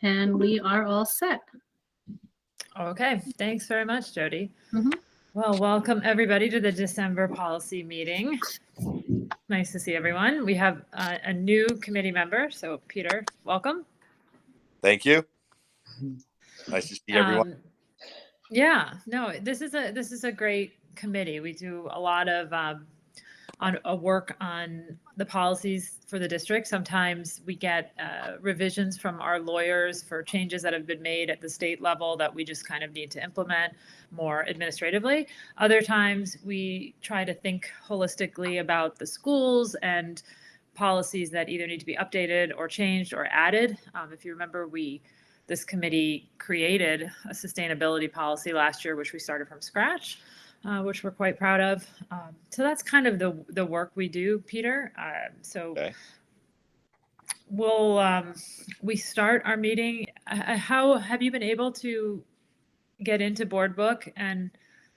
And we are all set. Okay, thanks very much, Jody. Mhm. Well, welcome everybody to the December policy meeting. Nice to see everyone. We have a new committee member, so Peter, welcome. Thank you. Nice to see everyone. Yeah, no, this is a great committee. We do a lot of work on the policies for the district. Sometimes we get revisions from our lawyers for changes that have been made at the state level that we just kind of need to implement more administratively. Other times we try to think holistically about the schools and policies that either need to be updated or changed or added. If you remember, this committee created a sustainability policy last year, which we started from scratch. Which we're quite proud of. So that's kind of the work we do, Peter. Okay. We start our meeting. How have you been able to get into Board Book and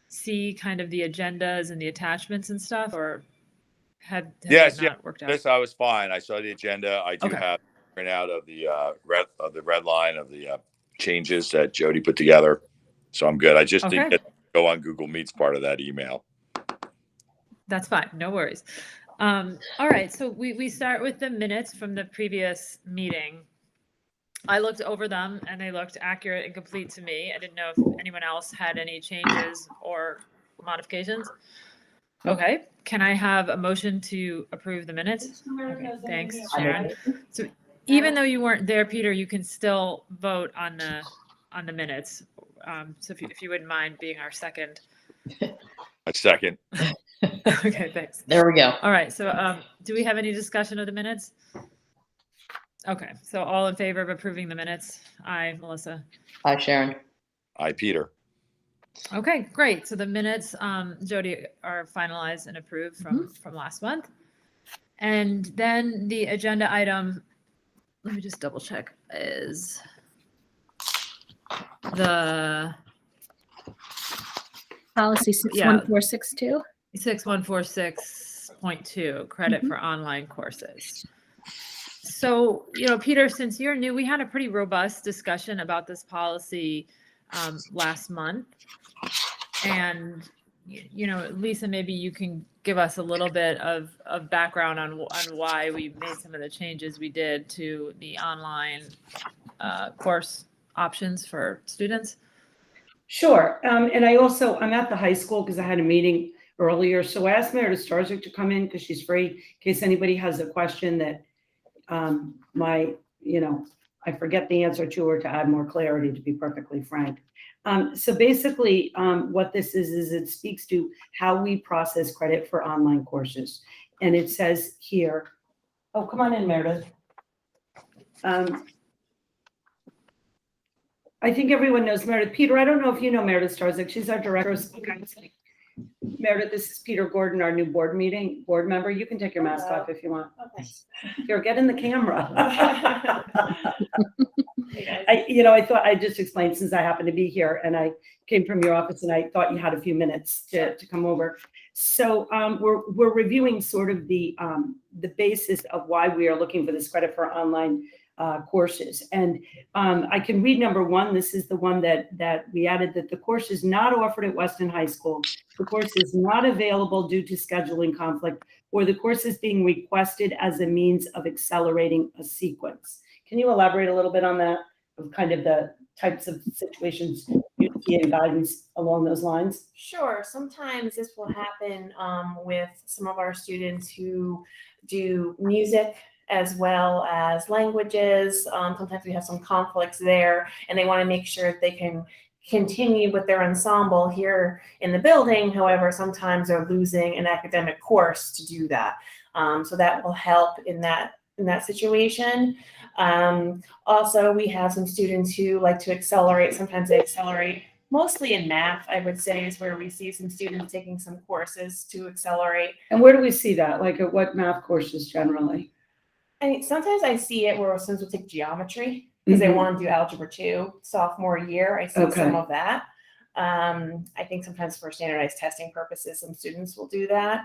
see kind of the agendas and the attachments and stuff, or have Yes, they not worked out? This I was fine. I saw the agenda. I do Okay. have printout of the red line of the changes that Jody put together, so I'm good. I just didn't get to go on Google Meet's part of that email. That's fine. No worries. All right. So we start with the minutes from the previous meeting. I looked over them and they looked accurate and complete to me. I didn't know if anyone else had any changes or modifications. Okay. Can I have a motion to approve the minutes? Okay, thanks, Sharon. So even though you weren't there, Peter, you can still vote on the minutes. So if you wouldn't mind being our second. A second. Okay, thanks. There we go. All right. So do we have any discussion of the minutes? Okay. So all in favor of approving the minutes? Aye, Melissa. Aye, Sharon. Aye, Peter. Okay, great. So the minutes, Jody, are finalized and approved from last month. And then the agenda item, let me just double check, is the Policy 61462. 6146.2, credit for online courses. So, Peter, since you're new, we had a pretty robust discussion about this policy last month. And, Lisa, maybe you can give us a little bit of background on why we made some of the changes we did to the online course options for students. Sure. And I'm at the high school because I had a meeting earlier. So I asked Meredith Starzyk to come in because she's free in case anybody has a question that I forget the answer to, or to add more clarity, to be perfectly frank. So basically what this is it speaks to how we process credit for online courses. And it says here, oh, come on in, Meredith. I think everyone knows Meredith. Peter, I don't know if you know Meredith Starzyk. She's our director of school counseling. Meredith, this is Peter Gordon, our new board member. You can take your mask off if you want. Okay. Here, get in the camera. I thought I just explained, since I happen to be here and I came from your office and I thought you had a few minutes to come over. So we're reviewing sort of the basis of why we are looking for this credit for online courses. And I can read number one. This is the one that we added, that the course is not offered at Weston High School. The course is not available due to scheduling conflict, or the course is being requested as a means of accelerating a sequence. Can you elaborate a little bit on that, of kind of the types of situations you see in guidance along those lines? Sure. Sometimes this will happen with some of our students who do music as well as languages. Sometimes we have some conflicts there, and they want to make sure that they can continue with their ensemble here in the building. However, sometimes they're losing an academic course to do that. So that will help in that situation. Also, we have some students who like to accelerate. Sometimes they accelerate, mostly in math, I would say, is where we see some students taking some courses to accelerate. And where do we see that? Like at what math courses generally? Sometimes I see it where students will take geometry because they want to do algebra 2 sophomore year. I see some of that. I think sometimes for standardized testing purposes, some students will do that.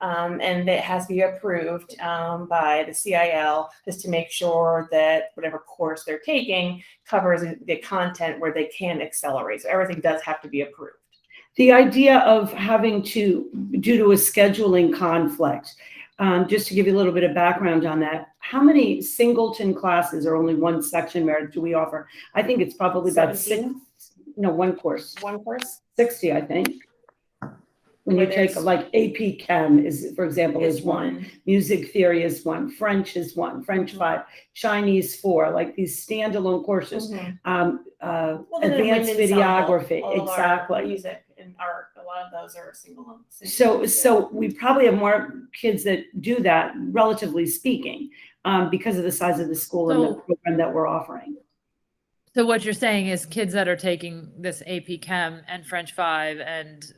and it has to be approved by the CIL just to make sure that whatever course they're taking covers the content where they can accelerate. So everything does have to be approved. The idea of having to, due to a scheduling conflict, just to give you a little bit of background on that, how many singleton classes or only one section, Meredith, do we offer? I think it's probably about 17? one course, One course 60, I think. When you Where take there's- like AP Chem is, for example, is one. one. Music theory is one. French is one. French 5. Chinese 4. Like these standalone courses. Mhm. Advanced Well, then the wind ensemble, videography. all of our Exactly. music and art, a lot of those are single. So we probably have more kids that do that, relatively speaking, because of the size of the school and the So- program that we're offering. So what you're saying is kids that are taking this AP Chem and French 5 and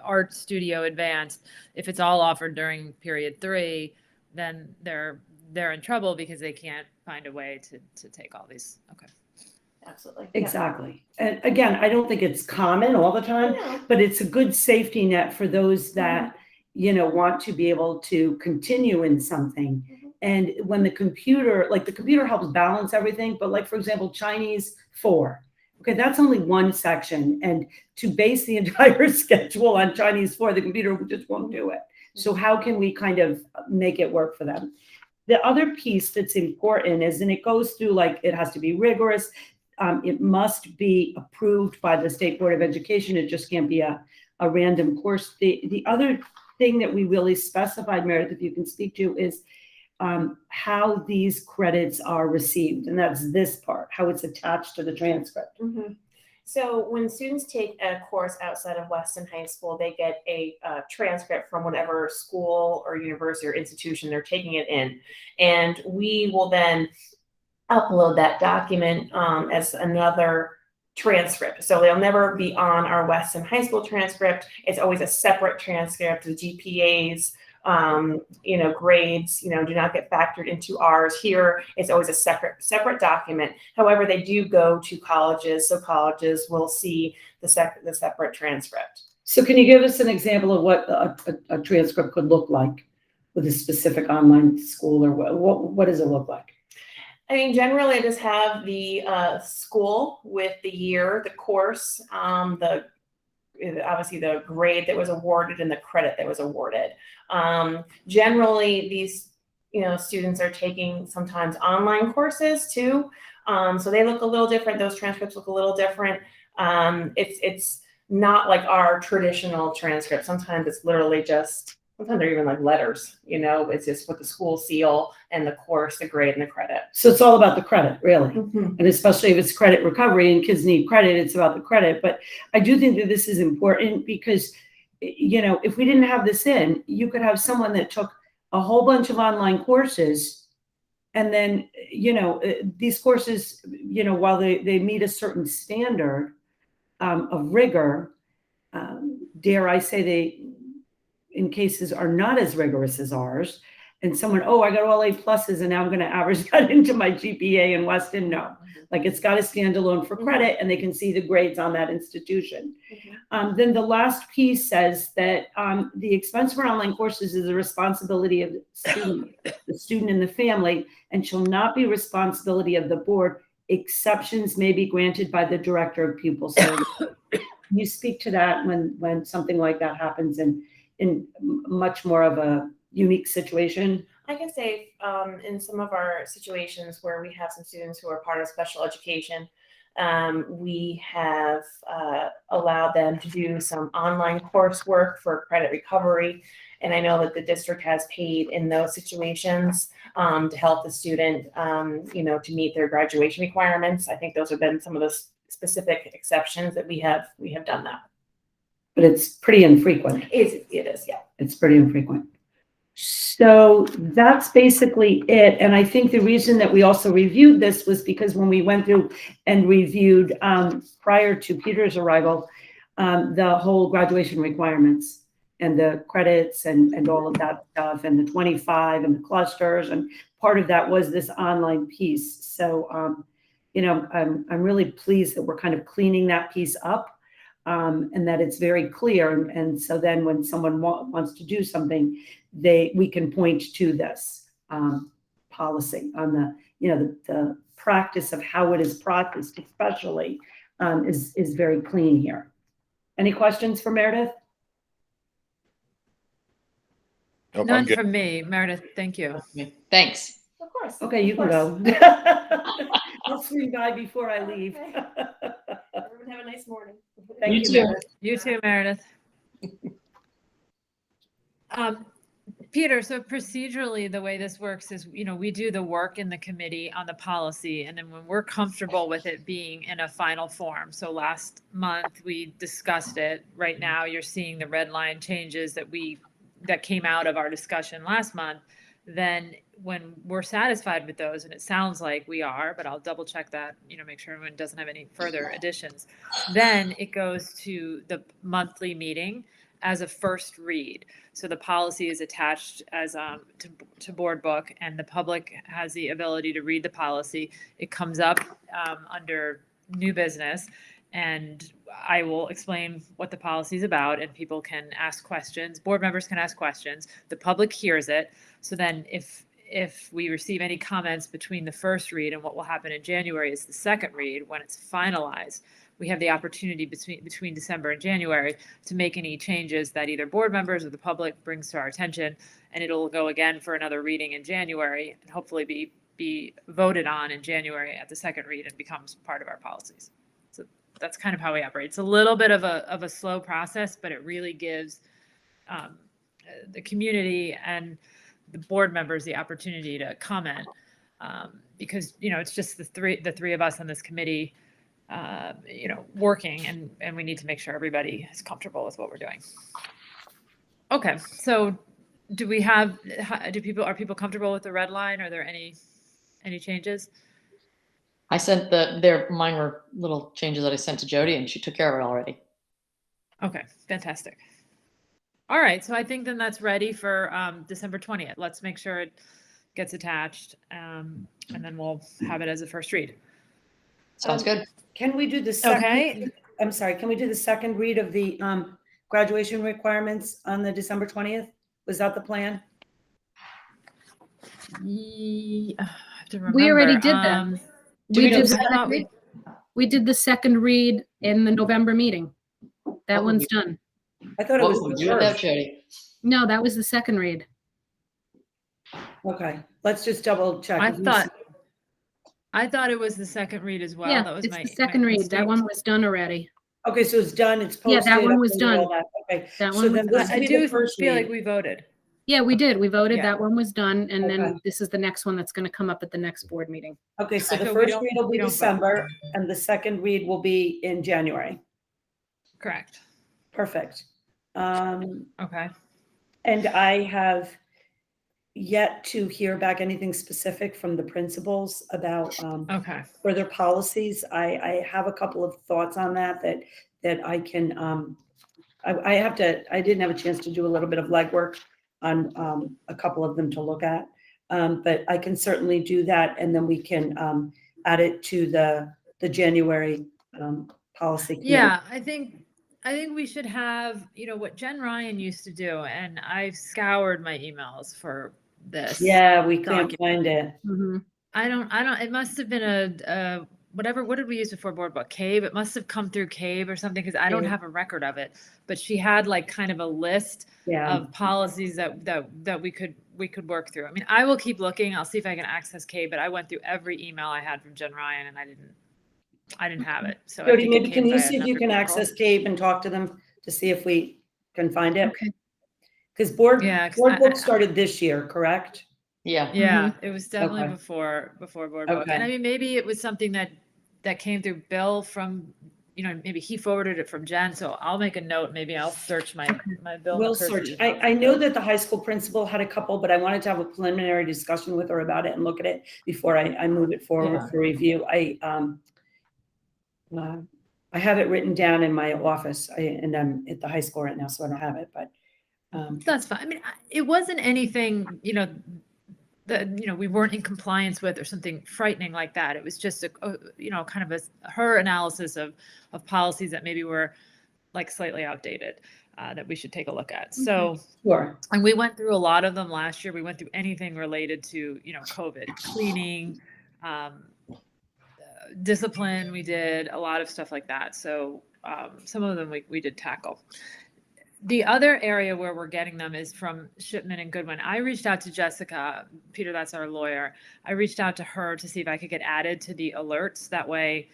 Art Studio Advanced, if it's all offered during period 3, then they're in trouble because they can't find a way to take all these. Okay. Absolutely. Yeah. Exactly. And again, I don't think it's common all the time, No. but it's a good safety net for those that, want to be able to continue in something. Mhm. And when the computer helps balance everything, but like, for example, Chinese 4, okay, that's only one section. And to base the entire schedule on Chinese 4, the computer just won't do it. So how can we kind of make it work for them? The other piece that's important is, and it goes through, like, it has to be rigorous. It must be approved by the State Board of Education. It just can't be a random course. The other thing that we really specified, Meredith, if you can speak to, is how these credits are received. And that's this part, how it's attached to the transcript. Mhm. So when students take a course outside of Weston High School, they get a transcript from whatever school or university or institution they're taking it in. And we will then upload that document as another transcript. So they'll never be on our Weston High School transcript. It's always a separate transcript. The GPAs, grades, do not get factored into ours. Here, it's always a separate document. However, they do go to colleges, so colleges will see the separate transcript. So can you give us an example of what a transcript could look like with a specific online school, or what does it look like? I mean, generally, I just have the school with the year, the course, obviously the grade that was awarded and the credit that was awarded. Generally, these students are taking sometimes online courses too, so they look a little different. Those transcripts look a little different. It's not like our traditional transcript. Sometimes it's literally just. Sometimes they're even like letters, it's just with the school seal and the course, the grade, and the credit. So it's all about the credit, really. Mm-hmm. And especially if it's credit recovery and kids need credit, it's about the credit. But I do think that this is important because, if we didn't have this in, you could have someone that took a whole bunch of online courses. And then, these courses, while they meet a certain standard of rigor, dare I say they, in cases, are not as rigorous as ours. And someone, I got all A pluses and now I'm going to average that into my GPA in Weston. No, like it's got to stand alone for credit and they can see the grades on that institution. Mm-hmm. Then the last piece says that the expense for online courses is the responsibility of the student and the family, and shall not be responsibility of the board. Exceptions may be granted by the director of pupil services. Can you speak to that when something like that happens in much more of a unique situation? I can say in some of our situations where we have some students who are part of special education, we have allowed them to do some online coursework for credit recovery. And I know that the district has paid in those situations to help the student, to meet their graduation requirements. I think those have been some of the specific exceptions that we have done that. But it's pretty infrequent. It is, yeah. It's pretty infrequent. So that's basically it. And I think the reason that we also reviewed this was because when we went through and reviewed prior to Peter's arrival, the whole graduation requirements and the credits and all of that stuff, and the 25 and the clusters, and part of that was this online piece. So, I'm really pleased that we're kind of cleaning that piece up. and that it's very clear. And so then when someone wants to do something, we can point to this policy on the practice of how it is practiced, especially is very clean here. Any questions for Meredith? Nope, I'm None good. from me, Meredith. Thank you. Thanks. Of course. Okay, you Of can course. go. I'll swing by before I leave. Okay. Everyone have a nice morning. Thank You you, too. Meredith. You too, Meredith. Peter, so procedurally, the way this works is, we do the work in the committee on the policy, and then when we're comfortable with it being in a final form. So last month we discussed it. Right now, you're seeing the red line changes that came out of our discussion last month. Then when we're satisfied with those, and it sounds like we are, but I'll double check that, make sure everyone doesn't have any further additions. Then it goes to the monthly meeting as a first read. So the policy is attached as to board book, and the public has the ability to read the policy. It comes up under new business, and I will explain what the policy is about, and people can ask questions. Board members can ask questions. The public hears it. So then if we receive any comments between the first read and what will happen in January is the second read, when it's finalized, we have the opportunity between December and January to make any changes that either board members or the public brings to our attention, and it'll go again for another reading in January and hopefully be voted on in January at the second read and becomes part of our policies. So that's kind of how we operate. It's a little bit of a slow process, but it really gives the community and the board members the opportunity to comment because it's just the three of us on this committee working, and we need to make sure everybody is comfortable with what we're doing. Okay, so are people comfortable with the red line? Are there any changes? I sent mine were little changes that I sent to Jody, and she took care of it already. Okay, fantastic. All right, so I think then that's ready for December 20th. Let's make sure it gets attached, and then we'll have it as a first read. Sounds good. Can we do the second? Okay. I'm sorry, can we do the second read of the graduation requirements on the December 20th? Was that the plan? I have to remember. We already did that. Do we do did the the second thought read- we did the second read in the November meeting. That Oh, one's done. I thought it What was would the we do with that, first. Jody? No, that was the second read. Okay, let's just double check. I thought it was the second read as well. Yeah, That was it's my the second my read. mistake. That one was done already. Okay, so it's done, it's Yeah, posted. that one up was and done. all that. Okay, That so one then was this done. will I be the do first feel read. like we voted. Yeah, we did. We voted. Yeah. That one was done. And Okay. then this is the next one that's going to come up at the next board meeting. Okay, so the So we first don't- read will we be don't vote. December, and the second read will be in January. Correct. Perfect. Okay. And I have yet to hear back anything specific from the principals about Okay. further policies. I have a couple of thoughts on that I can, I didn't have a chance to do a little bit of legwork on a couple of them to look at. But I can certainly do that, and then we can add it to the January policy committee. Yeah, I think we should have, what Jen Ryan used to do, and I've scoured my emails for this. Yeah, we can't Document. find it. Mhm. I don't, it must have been a whatever, what did we use before board book? CABE? It must have come through CABE or something, because I don't CABE. have a record of it. But she had like kind of a list Yeah. of policies that we could work through. I mean, I will keep looking. I'll see if I can access CABE, but I went through every email I had from Jen Ryan, and I didn't have it. So I Jody, think it maybe came can you via see if you another can portal. access CABE and talk to them to see if we can find it? Okay. Because board Yeah, 'cause book started this year, correct? Yeah. Yeah, it was definitely Okay. before board book. Okay. And I mean, maybe it was something that came through Bill from, maybe he forwarded it from Jen. So I'll make a note. Maybe I'll search my Bill. We'll McCarthy search. email. I know that the high school principal had a couple, but I wanted to have a preliminary discussion with her about it and look at it before I move it forward Yeah. for review. I have it written down in my office, and I'm at the high school right now, so I don't have it, but That's fine. I mean, it wasn't anything, that, we weren't in compliance with or something frightening like that. It was just kind of her analysis of policies that maybe were like slightly outdated that we should take a look at. So, Sure. and we went through a lot of them last year. We went through anything related to, COVID, cleaning, discipline. We did a lot of stuff like that. So some of them we did tackle. The other area where we're getting them is from Shipman and Goodwin. I reached out to Jessica, Peter, that's our lawyer. I reached out to her to see if I could get added to the alerts. That way,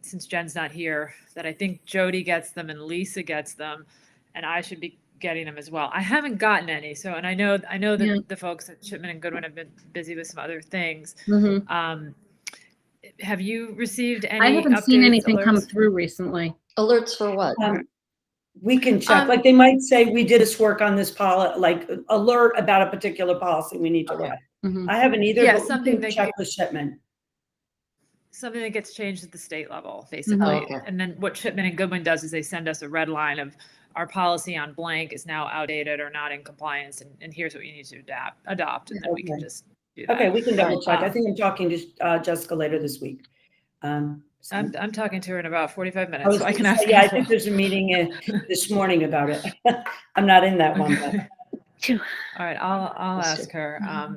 since Jen's not here, that I think Jody gets them and Lisa gets them, and I should be getting them as well. I haven't gotten any. So, and I know that Yeah. the folks at Shipman and Goodwin have been busy with some other things. Mhm. Have you received any? I haven't seen updates, anything come alerts? through recently. Alerts for what? We can check, like they might say, we did this work on this like alert about a particular policy we need to Okay. write. Mhm. I haven't either, Yeah, but we something can that check with Shipman. Something that gets changed at the state level, basically. Oh, okay. And then what Shipman and Goodwin does is they send us a red line of our policy on blank is now outdated or not in compliance, and here's what you need to adopt, and then we can Okay. just do that. Okay, we can double check. I Um, think I'm talking to Jessica later this week. So- I'm talking to her in about 45 I minutes, was so I can gonna ask say, her yeah, I as think well. there's a meeting this morning about it. I'm not in that one, but, All right, I'll Let's ask see. her.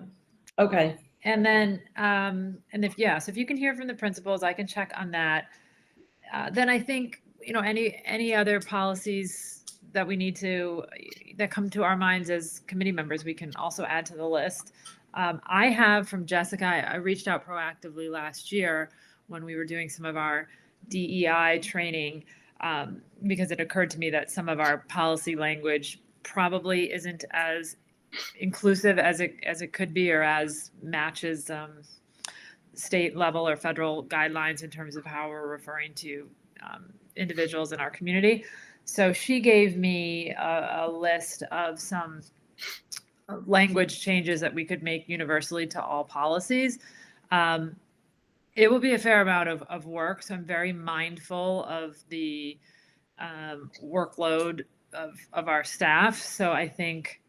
okay. And then, and if you can hear from the principals, I can check on that. Then I think, any other policies that we need that come to our minds as committee members, we can also add to the list. I have from Jessica, I reached out proactively last year when we were doing some of our DEI training, because it occurred to me that some of our policy language probably isn't as inclusive as it could be, or as matches state level or federal guidelines in terms of how we're referring to individuals in our community. So she gave me a list of some language changes that we could make universally to all policies. It will be a fair amount of work, so I'm very mindful of the workload of our staff. So I think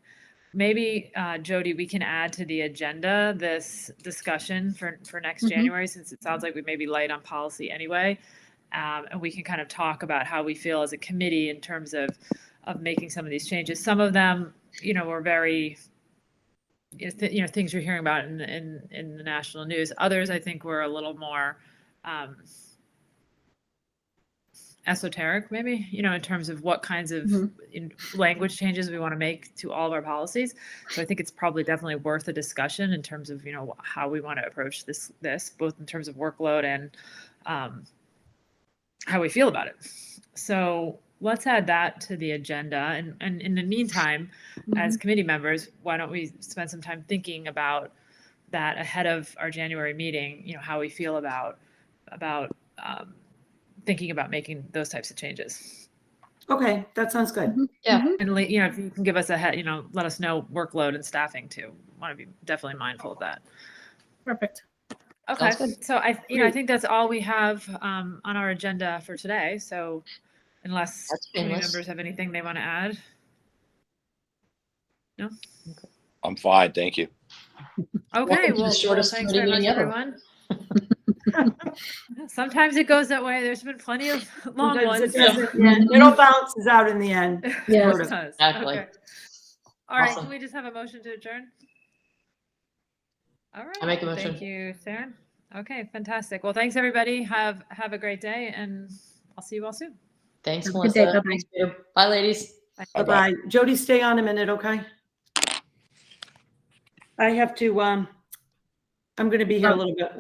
maybe, Jody, we can add to the agenda this discussion for next Mhm. January, since it sounds like we may be light on policy anyway. And we can kind of talk about how we feel as a committee in terms of making some of these changes. Some of them, were very, things you're hearing about in the national news. Others, I think, were a little more esoteric, maybe, in terms of what kinds of language changes we want to make to all of our policies. So I think it's probably definitely worth a discussion in terms of, how we want to approach this both in terms of workload and how we feel about it. So let's add that to the agenda. And in the meantime, as committee members, why don't we spend some time thinking about that ahead of our January meeting, how we feel about thinking about making those types of changes. Okay, that sounds good. Yeah. And, if you can give us let us know workload and staffing too. Want to be definitely mindful of that. Perfect. Okay, Sounds good. so I Great. think that's all we have on our agenda for today. So unless That's committee painless. members have anything they want to add. No? I'm fine. Thank you. Okay, to the shortest thanks committee very much, meeting ever. everyone. Sometimes it goes that way. There's been plenty of long Sometimes ones. it doesn't- yeah, It all balances out in the end. Yeah. It Sort of. does. Exactly. Okay. All right, Awesome. can we just have a motion to adjourn? All right. I make a motion. Thank you, Sarah. Okay, fantastic. Well, thanks, everybody. Have a great day, and I'll see you all soon. Thanks, Have a good day. Melissa. Bye-bye. Thanks, Peter. Bye, ladies. Bye-bye. Jody, stay on a minute, okay? I have to, I'm gonna be here a little bit.